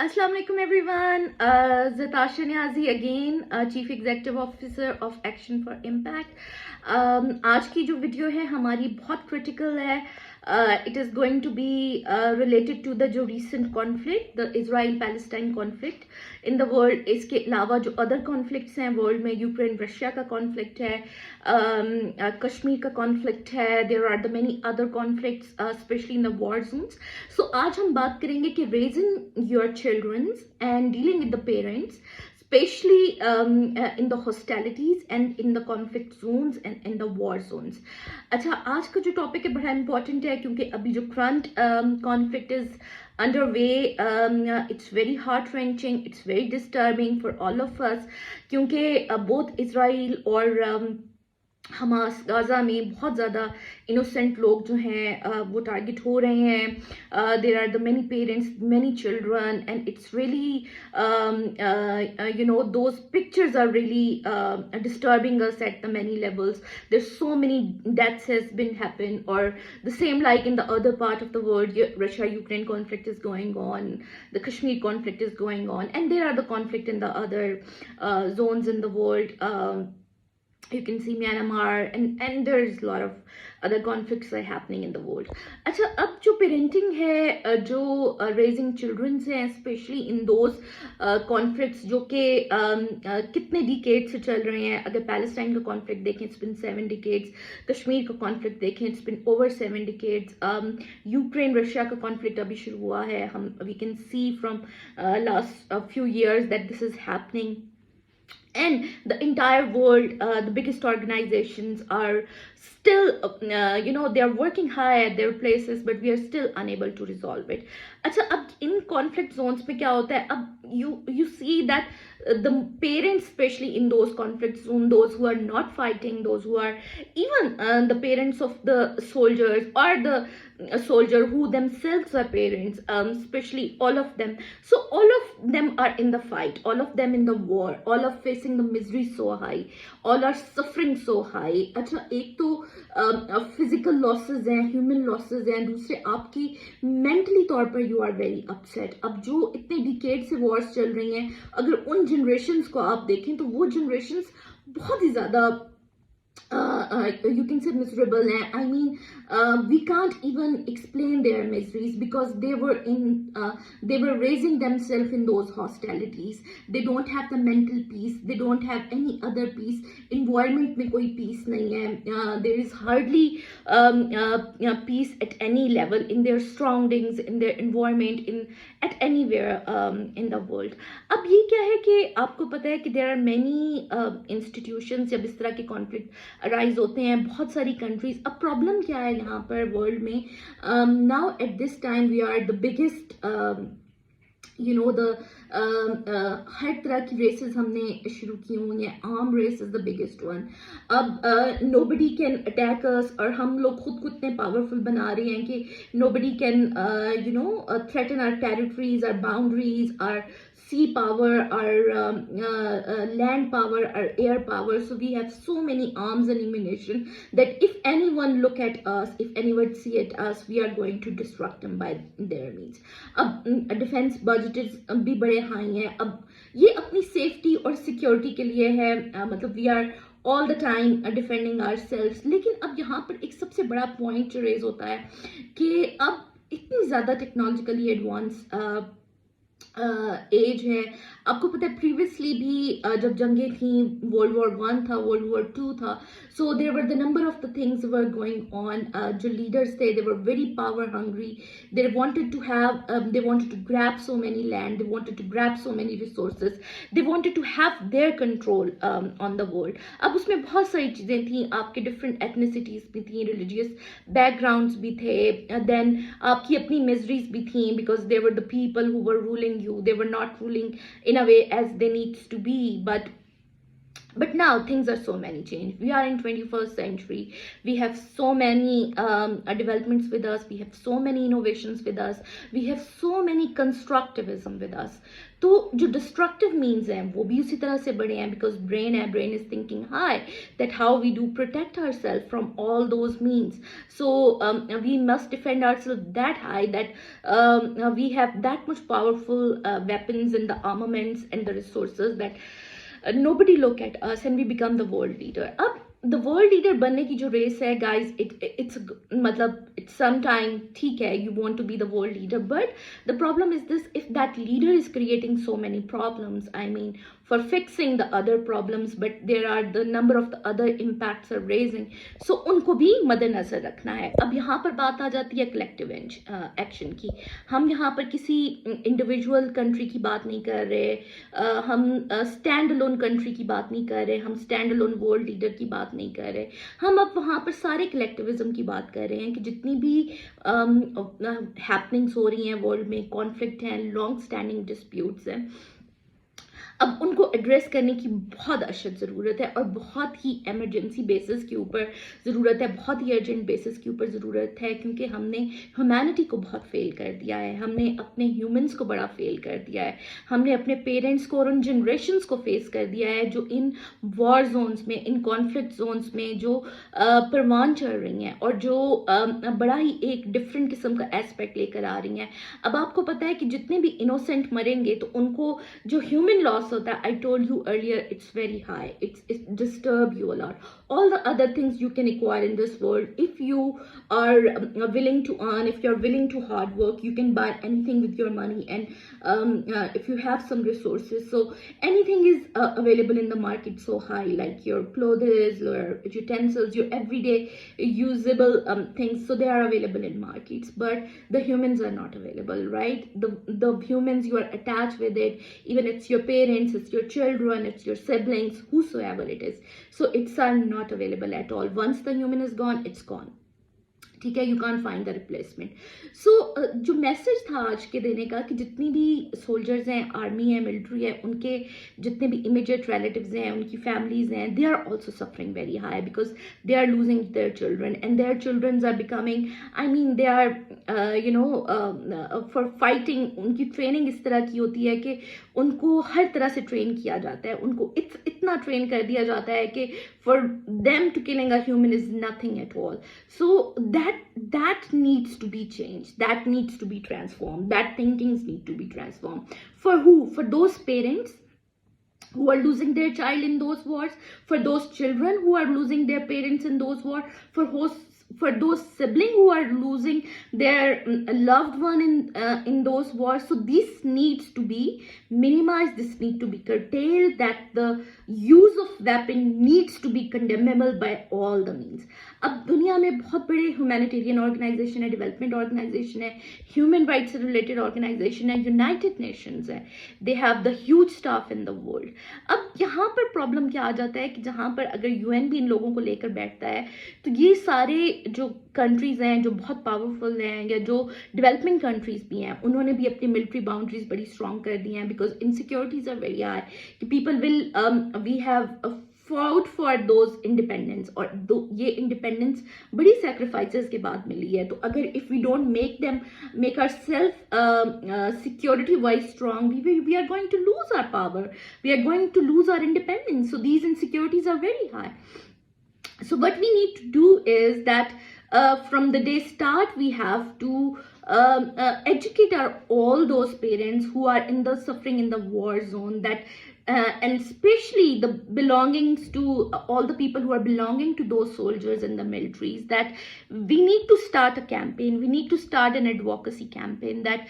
Assalamu alaikum everyone. Zatasha Niazi again, Chief Executive Officer of Action for Impact. आज की जो video है हमारी बहुत क्रिटिकल है. It is going to be related to the जो recent conflict, the Israel-Palestine conflict in the world. इसके अलावा जो other conflicts हैं world में, यूक्रेन रशिया का conflict है, कश्मीर का conflict है, there are the many other conflicts, especially in the war zones. So आज हम बात करेंगे कि raising your children and dealing with the parents, especially in the hostilities and in the conflict zones and in the war zones. अच्छा, आज का जो topic है बड़ा इम्पोर्टेंट है क्योंकि अभी जो current conflict is underway, it's very heart wrenching, it's very disturbing for all of us क्योंकि both Israel और हमास गाज़ा में बहुत ज़्यादा इनोसेंट लोग जो हैं वो टारगेट हो रहे हैं. There are the many parents, many children, and it's really those pictures are really disturbing us at the many levels. There's so many deaths has been happened, or the same like in the other part of the world. Russia-Ukraine conflict is going on, the Kashmir conflict is going on, and there are the conflict in the other zones in the world. You can see Myanmar, and there's a lot of other conflicts are happening in the world. अच्छा, अब जो parenting है, जो raising children है, especially in those conflicts जो कि कितने decades से चल रहे हैं. अगर पैलेस्टाइन का conflict देखें, it's been 7 decades. कश्मीर का conflict देखें, it's been over 7 decades. Ukraine Russia का conflict अभी शुरू हुआ है. We can see from last few years that this is happening. And the entire world, the biggest organizations are still, they are working high at their places, but we are still unable to resolve it. अच्छा, अब in conflict zones में क्या होता है? अब you see that the parents, especially in those conflict zones, those who are not fighting, those who are even the parents of the soldiers, or the soldier who themselves are parents, especially all of them. So all of them are in the fight, all of them in the war, all are facing the misery so high, all are suffering so high. अच्छा, एक तो physical losses हैं, human losses हैं, दूसरे आपकी mentally तौर पर you are very upset. अब जो इतने decades से wars चल रही हैं, अगर उन generations को आप देखें तो वो generations बहुत ही ज़्यादा you can say miserable. I mean, we can't even explain their miseries because they were raising themselves in those hostilities. They don't have the mental peace, they don't have any other peace. Environment में कोई peace नहीं है. There is hardly peace at any level in their surroundings, in their environment, at anywhere in the world. अब ये क्या है कि आपको पता है कि there are many institutions जब इस तरह के conflict अराइज होते हैं, बहुत सारी कंट्रीज. अब प्रॉब्लम क्या है यहाँ पर वर्ल्ड में? Now at this time we are the biggest, हर तरह की रेसेस हमने शुरू की हुई हैं. Arm race is the biggest one. अब नोबडी कैन अटैक अस, और हम लोग खुद को इतने पावरफुल बना रहे हैं कि nobody can threaten our territories, our boundaries, our sea power, our land power, our air power. So we have so many arms and ammunition that if anyone look at us, if anyone see at us, we are going to disrupt them by their means. अब defense budgets भी बड़े high हैं. अब ये अपनी safety और security के लिए है, मतलब we are all the time defending ourselves. लेकिन अब यहाँ पर एक सबसे बड़ा point जो raise होता है कि अब इतनी ज़्यादा technologically advanced एज है. आपको पता है प्रीवियसली भी जब जंगें थी, वर्ल्ड वॉर 1 था, वर्ल्ड वॉर 2 था, so there were the number of the things were going on. जो लीडर्स थे, they were very power hungry. They wanted to grab so many land, they wanted to grab so many resources, they wanted to have their control on the world. अब उसमें बहुत सारी चीज़ें थी, आपके different ethnicities भी थी, रिलीजियस बैकग्राउंड्स भी थे, देन आपकी अपनी मिजरीज भी थी, because they were the people who were ruling you. They were not ruling in a way as they needs to be, but But now things are so many changed. We are in 21st century. We have so many developments with us. We have so many innovations with us. We have so many constructivism with us. तो जो destructive means हैं वो भी उसी तरह से बढ़े हैं, because brain is thinking high that how we do protect ourselves from all those means. So we must defend ourselves that high that we have that much powerful weapons and the armaments and the resources that nobody look at us and we become the world leader. अब the world leader बनने की जो race है guys, it's मतलब it's sometime ठीक है, you want to be the world leader, but the problem is this: if that leader is creating so many problems, I mean for fixing the other problems, but there are the number of the other impacts are raising, so उनको भी मद्देनजर रखना है. अब यहाँ पर बात आ जाती है collective action की. हम यहाँ पर किसी individual country की बात नहीं कर रहे, हम stand alone country की बात नहीं कर रहे, हम stand alone world leader की बात नहीं कर रहे. हम अब वहाँ पर सारे कलेक्टिविज्म की बात कर रहे हैं कि जितनी भी हैपनिंग्स हो रही हैं वर्ल्ड में, कॉन्फ्लिक्ट हैं, लॉन्ग स्टैंडिंग डिस्प्यूट्स हैं, अब उनको एड्रेस करने की बहुत अशद ज़रूरत है और बहुत ही एमरजेंसी बेसिस के ऊपर ज़रूरत है, बहुत ही अर्जेंट बेसिस के ऊपर ज़रूरत है, क्योंकि हमने ह्यूमैनिटी को बहुत फेल कर दिया है, हमने अपने ह्यूमंस को बड़ा फेल कर दिया है, हमने अपने पेरेंट्स को और उन जनरेशन्स को फेस कर दिया है जो इन वॉर जोन्स में, इन कॉन्फ्लिक्ट जोन्स में जो परवान चढ़ रही हैं और जो बड़ा ही एक डिफरेंट किस्म का एस्पेक्ट लेकर आ रही हैं. अब आपको पता है कि जितने भी इनोसेंट मरेंगे तो उनको जो ह्यूमन लॉस होता है, I told you earlier, it's very high. It disturb you a lot. All the other things you can acquire in this world, if you are willing to earn, if you're willing to hard work, you can buy anything with your money, and if you have some resources, so anything is available in the market so high, like your clothes, your utensils, your everyday usable things, so they are available in markets, but the humans are not available, right? The humans you are attached with it, even it's your parents, it's your children, it's your siblings, whosoever it is, so it's not available at all. Once the human is gone, it's gone. ठीक है, you can find the replacement. So जो message था आज के देने का कि जितनी भी सोल्जर्स हैं, आर्मी है, मिलिट्री है, उनके जितने भी इमीडिएट रिलेटिव्स हैं, उनकी फैमिलीज हैं, they are also suffering very high because they are losing their children and their children are becoming, I mean they are for fighting. उनकी ट्रेनिंग इस तरह की होती है कि उनको हर तरह से ट्रेन किया जाता है, उनको इतना ट्रेन कर दिया जाता है कि for them to killing a human is nothing at all. So that needs to be changed, that needs to be transformed, that thinkings need to be transformed. For who? For those parents who are losing their child in those wars, for those children who are losing their parents in those wars, for those siblings who are losing their loved one in those wars. So this needs to be minimized, this needs to be curtailed, that the use of weapon needs to be condemnable by all the means. अब दुनिया में बहुत बड़े humanitarian organisation है, development organisation है, human rights से related organisation है, United Nations है, they have the huge staff in the world. अब यहाँ पर प्रॉब्लम क्या आ जाता है कि जहाँ पर अगर यूएन भी इन लोगों को लेकर बैठता है तो ये सारे जो कंट्रीज़ हैं जो बहुत पावरफुल हैं या जो डेवलपिंग कंट्रीज़ भी हैं, उन्होंने भी अपनी मिलिट्री बाउंड्रीज बड़ी स्ट्रॉन्ग कर दी हैं because insecurities are very high कि people will we have fought for those independence, और ये इंडिपेंडेंस बड़ी sacrifices के बाद मिली है. तो अगर if we don't make ourselves security wise strong, we are going to lose our power, we are going to lose our independence. So these insecurities are very high. So what we need to do is that from the day start we have to educate all those parents who are in the suffering in the war zone, that and especially the belongings to all the people who are belonging to those soldiers in the militaries, that we need to start a campaign, we need to start an advocacy campaign, that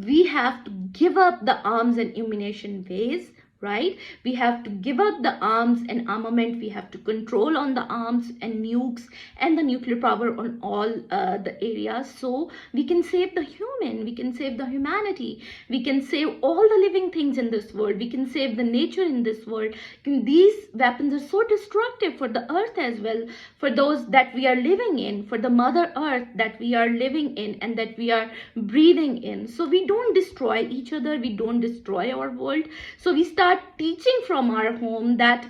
we have to give up the arms and ammunition ways, right? We have to give up the arms and armament, we have to control on the arms and nukes and the nuclear power on all the areas, so we can save the human, we can save the humanity, we can save all the living things in this world, we can save the nature in this world. These weapons are so destructive for the earth as well, for those that we are living in, for the mother earth that we are living in and that we are breathing in. So we don't destroy each other, we don't destroy our world. So we start teaching from our home that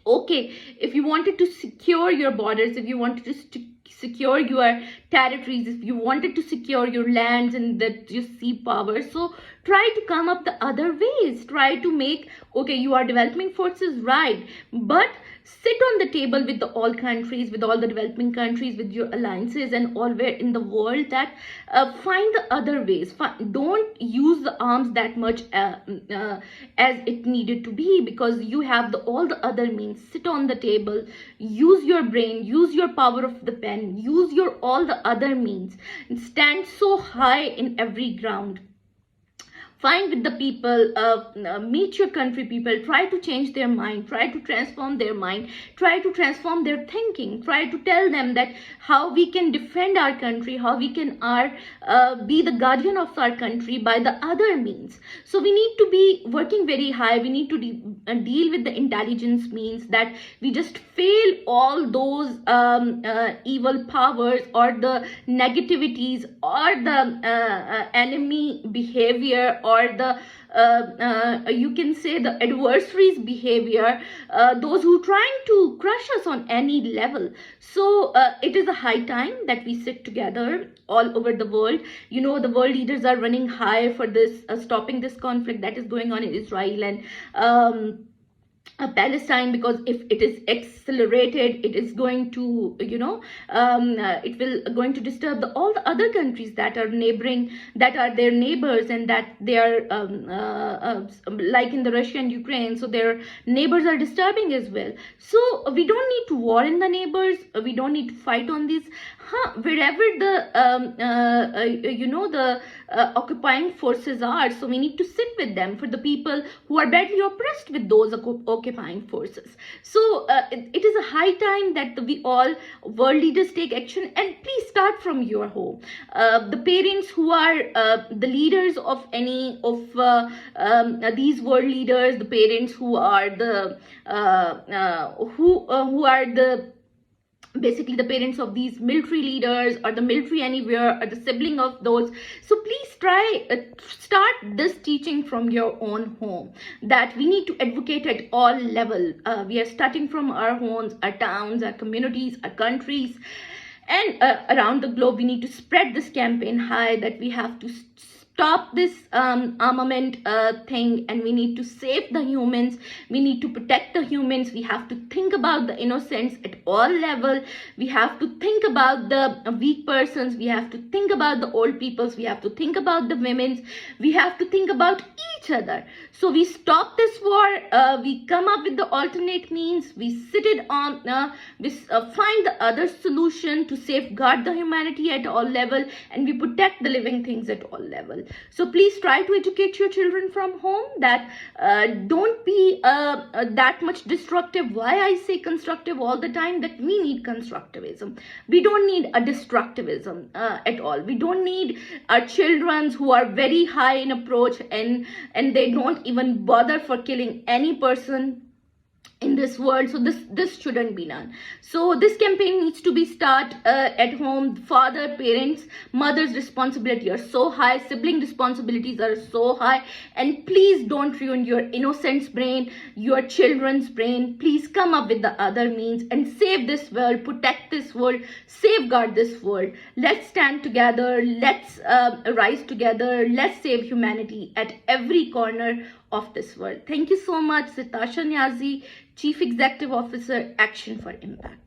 Okay, if you wanted to secure your borders, if you wanted to secure your territories, if you wanted to secure your lands and that you see power, so try to come up the other ways. Try to make, okay, you are developing forces, right, but sit on the table with the all countries, with all the developing countries, with your alliances and all where in the world, that find the other ways. Don't use the arms that much as it needed to be, because you have all the other means. Sit on the table, use your brain, use your power of the pen, use your all the other means, and stand so high in every ground. Find with the people, meet your country people, try to change their mind, try to transform their mind, try to transform their thinking, try to tell them that how we can defend our country, how we can be the guardian of our country by the other means. So we need to be working very high. We need to deal with the intelligence means, that we just fail all those evil powers or the negativities or the enemy behavior, or the you can say the adversaries behavior, those who trying to crush us on any level. So it is a high time that we sit together all over the world. You know, the world leaders are running high for this stopping this conflict that is going on in Israel and Palestine, because if it is accelerated, it is going to, it will going to disturb all the other countries that are neighboring, that are their neighbors, and that they are like in the Russia and Ukraine, so their neighbors are disturbing as well. So we don't need to war in the neighbors, we don't need to fight on this. Wherever the the occupying forces are, so we need to sit with them, for the people who are badly oppressed with those occupying forces. So it is a high time that we all world leaders take action, and please start from your home. The parents who are the leaders of any of these world leaders, the parents who are the who are the basically the parents of these military leaders, or the military anywhere, or the sibling of those, so please try start this teaching from your own home, that we need to advocate at all level. We are starting from our homes, our towns, our communities, our countries, and around the globe. We need to spread this campaign high, that we have to stop this armament thing, and we need to save the humans, we need to protect the humans. We have to think about the innocents at all level. We have to think about the weak persons, we have to think about the old peoples, we have to think about the women's, we have to think about each other. So we stop this war, we come up with the alternate means, we sit it on we find the other solution to safeguard the humanity at all level, and we protect the living things at all level. So please try to educate your children from home, that don't be that much destructive. Why I say constructive all the time, that we need constructivism, we don't need a destructivism at all. We don't need our children who are very high in approach, and they don't even bother for killing any person in this world. So this shouldn't be done. So this campaign needs to be start at home. Father, parents, mother's responsibility are so high, sibling responsibilities are so high, and please don't ruin your innocent's brain, your children's brain. Please come up with the other means and save this world, protect this world, safeguard this world. Let's stand together, let's rise together, let's save humanity at every corner of this world. Thank you so much. Sitasha Nyazi, Chief Executive Officer, Action for Impact.